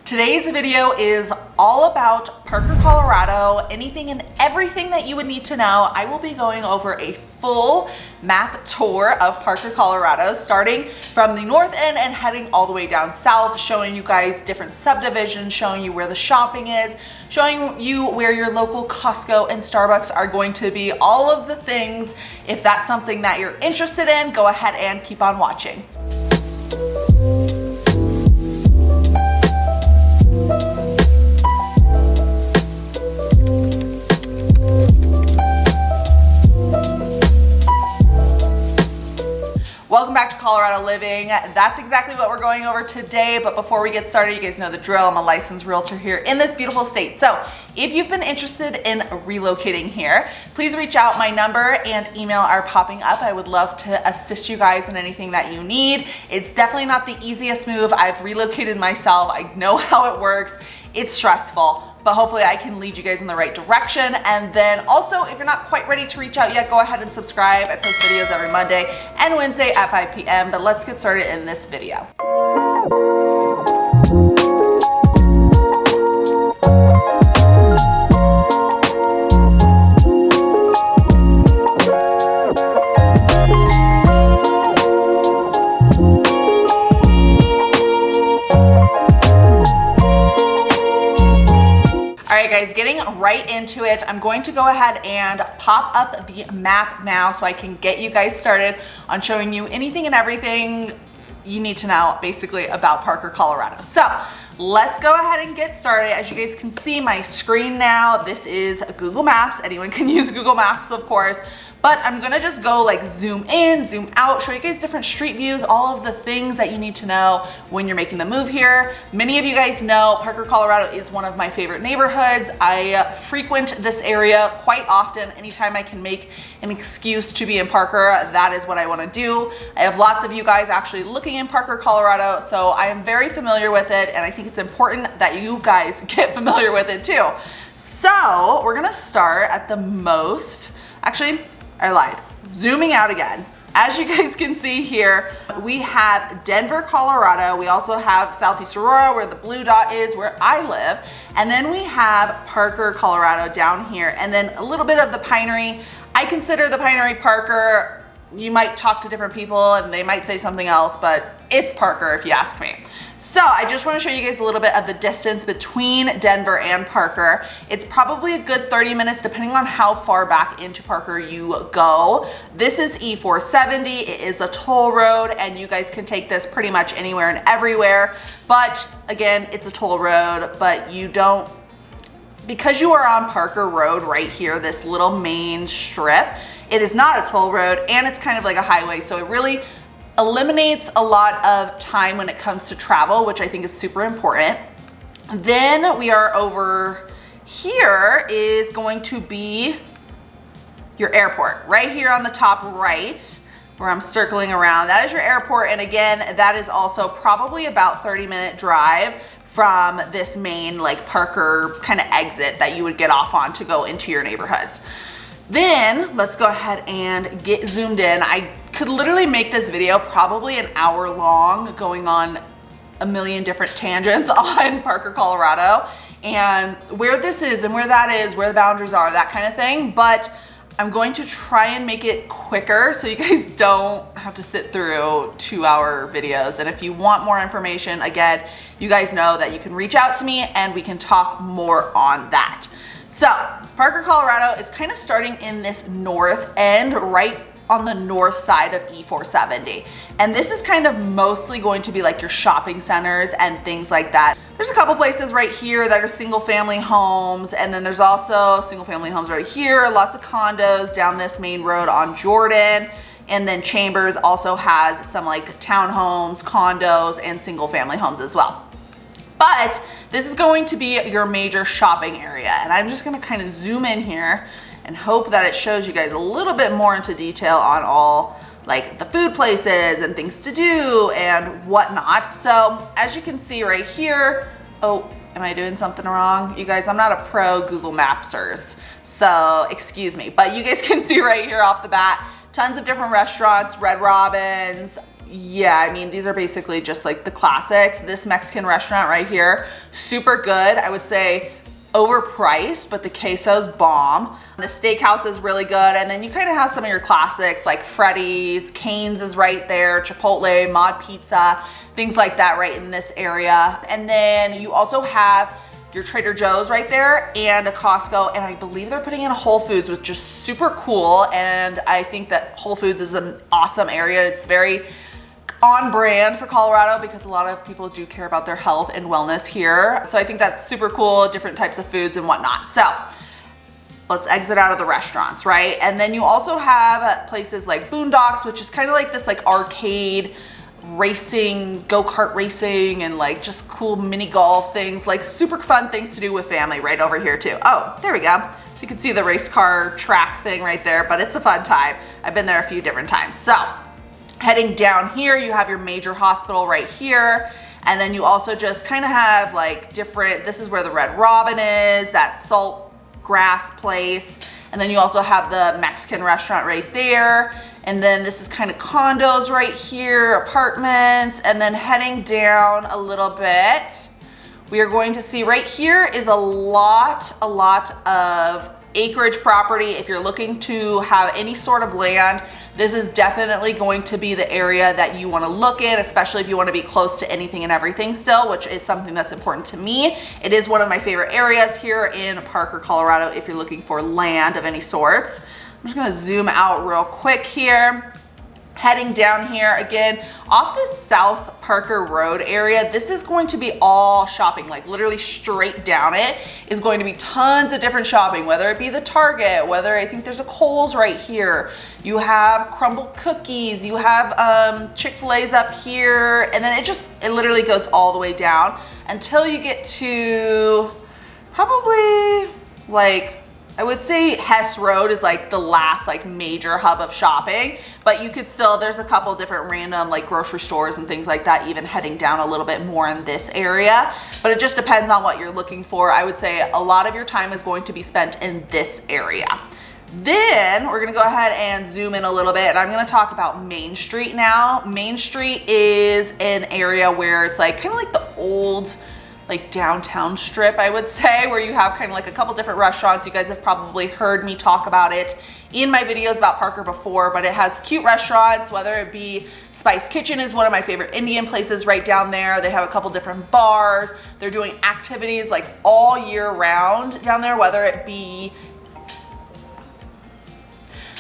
Today's video is all about Parker, Colorado, anything and everything that you would need to know. I will be going over a full map tour of Parker, Colorado, starting from the north end and heading all the way down south, showing you guys different subdivisions, showing you where the shopping is, showing you where your local Costco and Starbucks are going to be, all of the things. If that's something that you're interested in, go ahead and keep on watching. Welcome back to Colorado Living. That's exactly what we're going over today. But before we get started, you guys know the drill. I'm a licensed realtor here in this beautiful state. So if you've been interested in relocating here, please reach out. My number and email are popping up. I would love to assist you guys in anything that you need. It's definitely not the easiest move. I've relocated myself. I know how it works. It's stressful, but hopefully I can lead you guys in the right direction. And then also, if you're not quite ready to reach out yet, go ahead and subscribe. I post videos every Monday and Wednesday at 5 p.m. But let's get started in this video. Alright guys, getting right into it, I'm going to go ahead and pop up the map now so I can get you guys started on showing you anything and everything you need to know basically about Parker, Colorado. So let's go ahead and get started. As you guys can see my screen now, this is Google Maps. Anyone can use Google Maps, of course. But I'm gonna just go like zoom in, zoom out, show you guys different street views, all of the things that you need to know when you're making the move here. Many of you guys know Parker, Colorado is one of my favorite neighborhoods. I frequent this area quite often. Anytime I can make an excuse to be in Parker, that is what I wanna do. I have lots of you guys actually looking in Parker, Colorado, so I am very familiar with it, and I think it's important that you guys get familiar with it too. So we're gonna start at the most, actually, I lied. Zooming out again. As you guys can see here, we have Denver, Colorado. We also have Southeast Aurora, where the blue dot is, where I live. And then we have Parker, Colorado down here. And then a little bit of the Pinery. I consider the Pinery Parker. You might talk to different people and they might say something else, but it's Parker if you ask me. So I just want to show you guys a little bit of the distance between Denver and Parker. It's probably a good 30 minutes depending on how far back into Parker you go. This is E470. It is a toll road and you guys can take this pretty much anywhere and everywhere. But again, it's a toll road, but you don't, because you are on Parker Road right here, this little main strip, it is not a toll road and it's kind of like a highway. So it really eliminates a lot of time when it comes to travel, which I think is super important. Then we are over here is going to be your airport right here on the top right where I'm circling around. That is your airport. And again, that is also probably about 30-minute drive from this main like Parker kind of exit that you would get off on to go into your neighborhoods. Then let's go ahead and get zoomed in. I could literally make this video probably an hour long, going on a million different tangents on Parker, Colorado, and where this is and where that is, where the boundaries are, that kind of thing. But I'm going to try and make it quicker so you guys don't have to sit through 2-hour videos. And if you want more information, again, you guys know that you can reach out to me and we can talk more on that. So Parker, Colorado is kind of starting in this north end, right on the north side of E470. And this is kind of mostly going to be like your shopping centers and things like that. There's a couple places right here that are single family homes. And then there's also single family homes right here, lots of condos down this main road on Jordan. And then Chambers also has some like townhomes, condos, and single family homes as well. But this is going to be your major shopping area. And I'm just gonna kind of zoom in here and hope that it shows you guys a little bit more into detail on all like the food places and things to do and whatnot. So as you can see right here, oh, am I doing something wrong? You guys, I'm not a pro Google Mapsers, so excuse me. But you guys can see right here off the bat, tons of different restaurants, Red Robin's, yeah, I mean, these are basically just like the classics. This Mexican restaurant right here, super good. I would say overpriced, but the queso's bomb. The steakhouse is really good. And then you kind of have some of your classics like Freddy's, Cane's is right there, Chipotle, Mod Pizza, things like that right in this area. And then you also have your Trader Joe's right there and a Costco, and I believe they're putting in a Whole Foods, which is super cool. And I think that Whole Foods is an awesome area. It's very on brand for Colorado because a lot of people do care about their health and wellness here. So I think that's super cool, different types of foods and whatnot. So let's exit out of the restaurants, right? And then you also have places like Boondocks, which is kind of like this like arcade racing, go-kart racing, and like just cool mini golf things, like super fun things to do with family right over here too. Oh, there we go. So you can see the race car track thing right there, but it's a fun time. I've been there a few different times. So heading down here, you have your major hospital right here. And then you also just kind of have like different, this is where the Red Robin is, that salt grass place. And then you also have the Mexican restaurant right there. And then this is kind of condos right here, apartments. And then heading down a little bit, we are going to see right here is a lot of acreage property. If you're looking to have any sort of land, this is definitely going to be the area that you want to look in, especially if you want to be close to anything and everything still, which is something that's important to me. It is one of my favorite areas here in Parker, Colorado, if you're looking for land of any sorts. I'm just going to zoom out real quick here. Heading down here again off the South Parker Road area, this is going to be all shopping, like literally straight down it is going to be tons of different shopping, whether it be the Target, whether I think there's a Kohl's right here, you have Crumble Cookies, you have Chick-fil-A's up here, and then it literally goes all the way down until you get to probably like, I would say Hess Road is like the last like major hub of shopping, but you could still, there's a couple different random like grocery stores and things like that, even heading down a little bit more in this area, but it just depends on what you're looking for. I would say a lot of your time is going to be spent in this area. Then we're gonna go ahead and zoom in a little bit, and I'm gonna talk about Main Street now. Main Street is an area where it's like kind of like the old like downtown strip, I would say, where you have kind of like a couple different restaurants. You guys have probably heard me talk about it in my videos about Parker before, but it has cute restaurants, whether it be Spice Kitchen is one of my favorite Indian places right down there. They have a couple different bars. They're doing activities like all year round down there, whether it be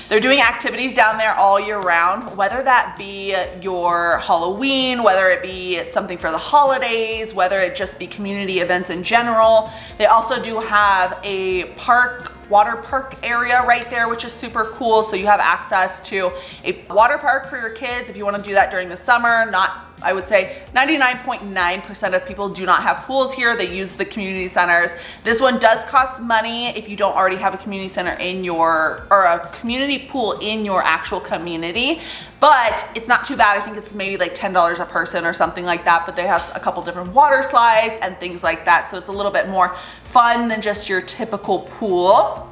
they're doing activities down there all year round, whether that be your Halloween, whether it be something for the holidays, whether it just be community events in general. They also do have a water park area right there, which is super cool. So you have access to a water park for your kids if you want to do that during the summer. I would say 99.9% of people do not have pools here. They use the community centers. This one does cost money if you don't already have a community center or a community pool in your actual community, but it's not too bad. I think it's maybe like $10 a person or something like that, but they have a couple different water slides and things like that. So it's a little bit more fun than just your typical pool.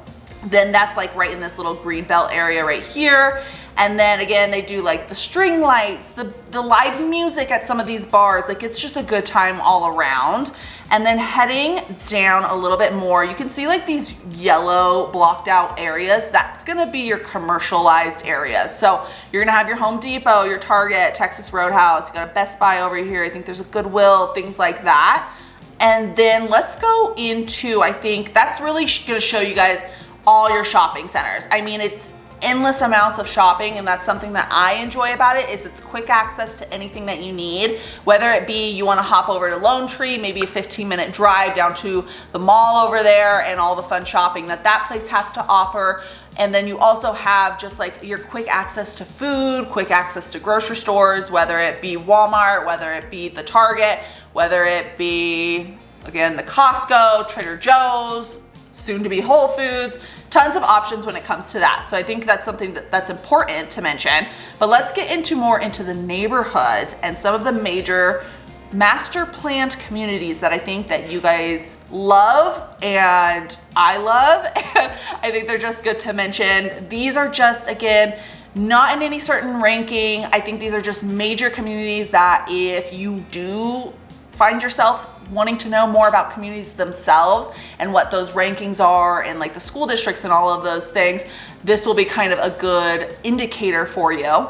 Then that's like right in this little green belt area right here. And then again, they do like the string lights, the live music at some of these bars. Like it's just a good time all around. And then heading down a little bit more, you can see like these yellow blocked out areas. That's gonna be your commercialized areas. So you're gonna have your Home Depot, your Target, Texas Roadhouse, you got a Best Buy over here. I think there's a Goodwill, things like that. And then let's go into, I think that's really gonna show you guys all your shopping centers. I mean, it's endless amounts of shopping, and that's something that I enjoy about it, is it's quick access to anything that you need, whether it be you want to hop over to Lone Tree, maybe a 15-minute drive down to the mall over there and all the fun shopping that place has to offer. And then you also have just like your quick access to food, quick access to grocery stores, whether it be Walmart, whether it be the Target, whether it be, again, the Costco, Trader Joe's, soon to be Whole Foods, tons of options when it comes to that. So I think that's something that's important to mention. But let's get more into the neighborhoods and some of the major master planned communities that I think that you guys love and I love. And I think they're just good to mention. These are just, again, not in any certain ranking. I think these are just major communities that if you do find yourself wanting to know more about communities themselves and what those rankings are and like the school districts and all of those things, this will be kind of a good indicator for you.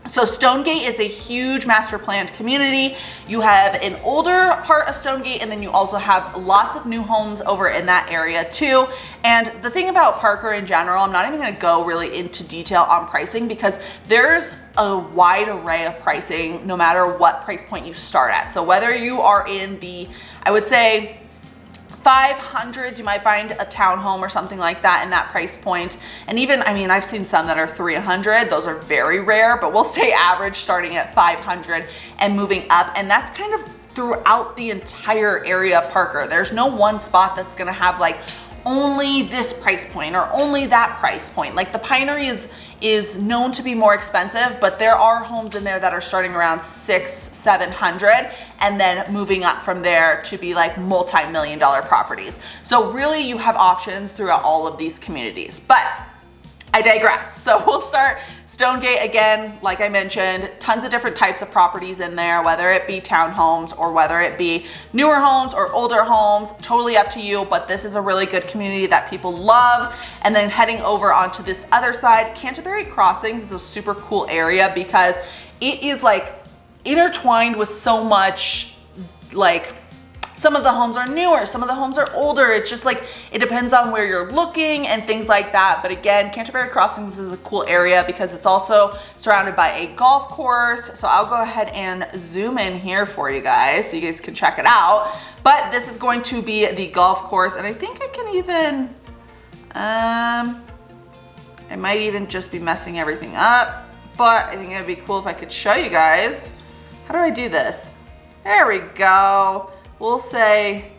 So Stonegate is a huge master planned community. You have an older part of Stonegate, and then you also have lots of new homes over in that area too. And the thing about Parker in general, I'm not even gonna go really into detail on pricing because there's a wide array of pricing no matter what price point you start at. So whether you are in the, I would say, 500s, you might find a townhome or something like that in that price point. And even, I mean, I've seen some that are 300. Those are very rare, but we'll say average starting at 500 and moving up. And that's kind of throughout the entire area of Parker. There's no one spot that's gonna have like only this price point or only that price point. Like the Pinery is known to be more expensive, but there are homes in there that are starting around 600-700 and then moving up from there to be like multi-million-dollar properties. So really you have options throughout all of these communities, but I digress. So we'll start Stonegate again. Like I mentioned, tons of different types of properties in there, whether it be townhomes or whether it be newer homes or older homes, totally up to you. But this is a really good community that people love. And then heading over onto this other side, Canterbury Crossings is a super cool area because it is like intertwined with so much, like, some of the homes are newer, some of the homes are older. It's just like, it depends on where you're looking and things like that. But again, Canterbury Crossings is a cool area because it's also surrounded by a golf course. So I'll go ahead and zoom in here for you guys so you guys can check it out. But this is going to be the golf course. And I think I can even, I might even just be messing everything up, but I think it'd be cool if I could show you guys. How do I do this? There we go. We'll say,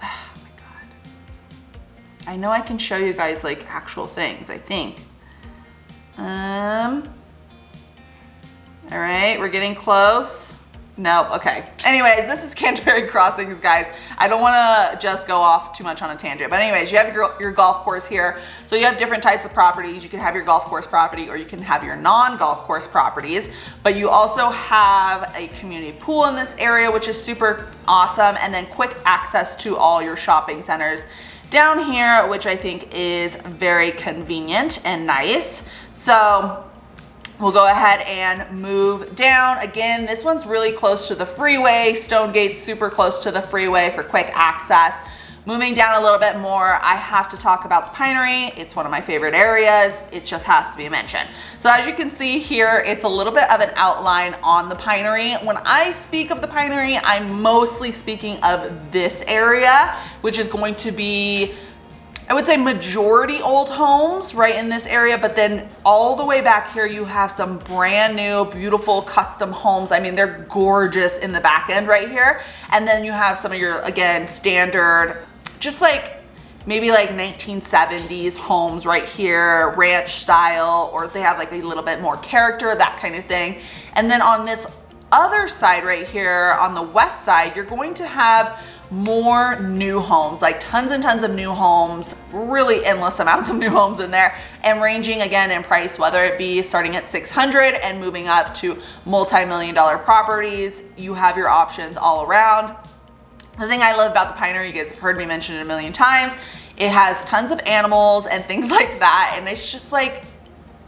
oh my God. I know I can show you guys like actual things, I think. All right, we're getting close. Nope, okay. Anyways, this is Canterbury Crossings, guys. I don't wanna just go off too much on a tangent, but anyways, you have your golf course here. So you have different types of properties. You can have your golf course property or you can have your non-golf course properties, but you also have a community pool in this area, which is super awesome. And then quick access to all your shopping centers down here, which I think is very convenient and nice. So we'll go ahead and move down. Again, this one's really close to the freeway. Stonegate's super close to the freeway for quick access. Moving down a little bit more, I have to talk about the Pinery. It's one of my favorite areas. It just has to be mentioned. So as you can see here, it's a little bit of an outline on the Pinery. When I speak of the Pinery, I'm mostly speaking of this area, which is going to be, I would say, majority old homes right in this area, but then all the way back here you have some brand new beautiful custom homes. I mean, they're gorgeous in the back end right here. And then you have some of your, again, standard, just like maybe like 1970s homes right here, ranch style, or they have like a little bit more character, that kind of thing. And then on this other side right here on the west side, you're going to have more new homes, like tons and tons of new homes, really endless amounts of new homes in there, and ranging again in price, whether it be starting at 600 and moving up to multi-million-dollar properties. You have your options all around. The thing I love about the Pinery, you guys have heard me mention it a million times, it has tons of animals and things like that, and it's just like,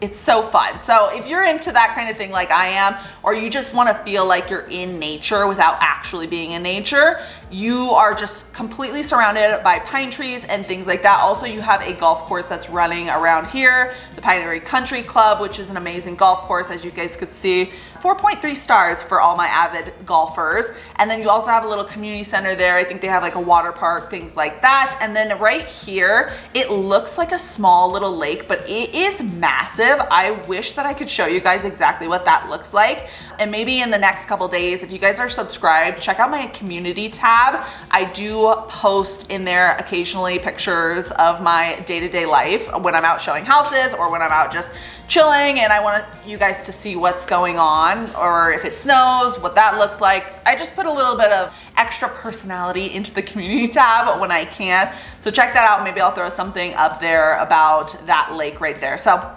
it's so fun. So if you're into that kind of thing like I am, or you just want to feel like you're in nature without actually being in nature, you are just completely surrounded by pine trees and things like that. Also, you have a golf course that's running around here, the Pinery Country Club, which is an amazing golf course, as you guys could see. 4.3 stars for all my avid golfers. And then you also have a little community center there. I think they have like a water park, things like that. And then right here, it looks like a small little lake, but it is massive. I wish that I could show you guys exactly what that looks like. And maybe in the next couple days, if you guys are subscribed, check out my community tab. I do post in there occasionally pictures of my day-to-day life when I'm out showing houses or when I'm out just chilling and I want you guys to see what's going on, or if it snows, what that looks like. I just put a little bit of extra personality into the community tab when I can. So check that out. Maybe I'll throw something up there about that lake right there. So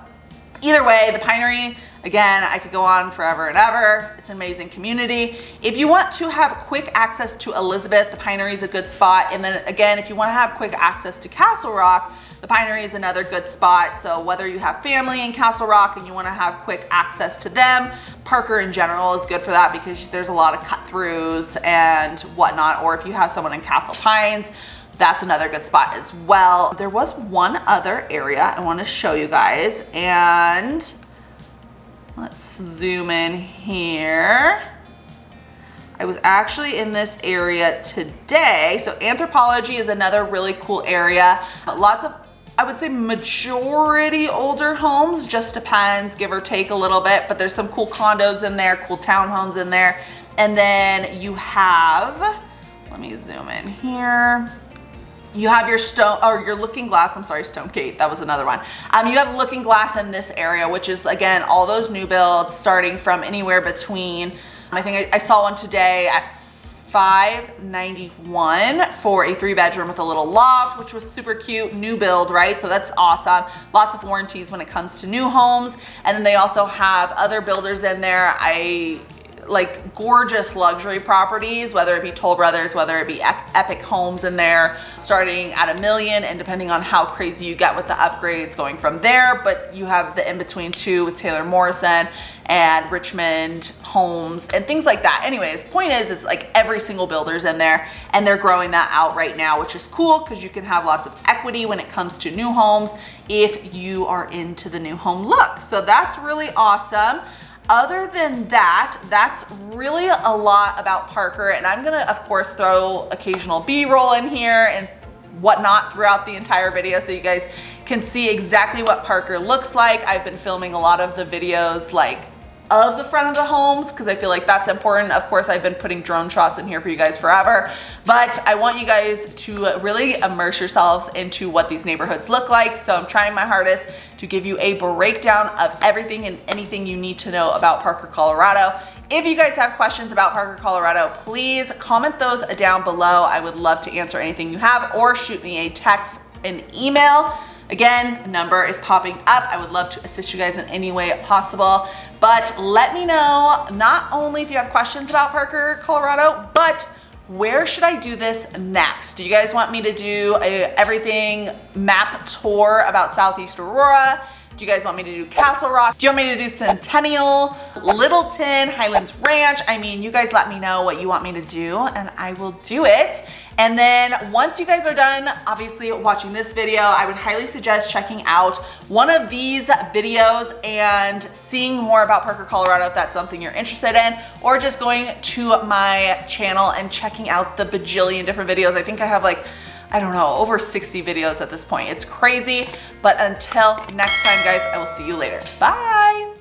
Either way, the Pinery, again, I could go on forever and ever. It's an amazing community. If you want to have quick access to Elizabeth, the Pinery is a good spot. And then again, if you want to have quick access to Castle Rock, the Pinery is another good spot. So whether you have family in Castle Rock and you want to have quick access to them, Parker in general is good for that because there's a lot of cut-throughs and whatnot. Or if you have someone in Castle Pines, that's another good spot as well. There was one other area I want to show you guys, and let's zoom in here. I was actually in this area today. So Anthropology is another really cool area. Lots of, I would say majority older homes, just depends, give or take a little bit, but there's some cool condos in there, cool townhomes in there. And then you have, let me zoom in here. You have your stone, or your looking glass, I'm sorry, Stonegate, that was another one. You have looking glass in this area, which is again, all those new builds starting from anywhere between, I think I saw one today at $591 for a 3-bedroom with a little loft, which was super cute, new build, right? So that's awesome. Lots of warranties when it comes to new homes. And then they also have other builders in there. Like gorgeous luxury properties, whether it be Toll Brothers, whether it be Epic Homes in there, starting at $1 million, and depending on how crazy you get with the upgrades going from there. But you have the in-between too with Taylor Morrison and Richmond Homes and things like that. Anyways, point is like every single builder's in there, and they're growing that out right now, which is cool because you can have lots of equity when it comes to new homes if you are into the new home look. So that's really awesome. Other than that, that's really a lot about Parker, and I'm gonna, of course, throw occasional B-roll in here and whatnot throughout the entire video so you guys can see exactly what Parker looks like. I've been filming a lot of the videos like of the front of the homes because I feel like that's important. Of course, I've been putting drone shots in here for you guys forever, but I want you guys to really immerse yourselves into what these neighborhoods look like. So I'm trying my hardest to give you a breakdown of everything and anything you need to know about Parker, Colorado. If you guys have questions about Parker, Colorado, please comment those down below. I would love to answer anything you have, or shoot me a text, an email. Again, number is popping up. I would love to assist you guys in any way possible. But let me know not only if you have questions about Parker, Colorado, but where should I do this next? Do you guys want me to do a everything map tour about Southeast Aurora? Do you guys want me to do Castle Rock? Do you want me to do Centennial, Littleton, Highlands Ranch? I mean, you guys let me know what you want me to do and I will do it. And then once you guys are done, obviously watching this video, I would highly suggest checking out one of these videos and seeing more about Parker, Colorado if that's something you're interested in, or just going to my channel and checking out the bajillion different videos. I think I have like, I don't know, over 60 videos at this point. It's crazy, but until next time, guys, I will see you later. Bye.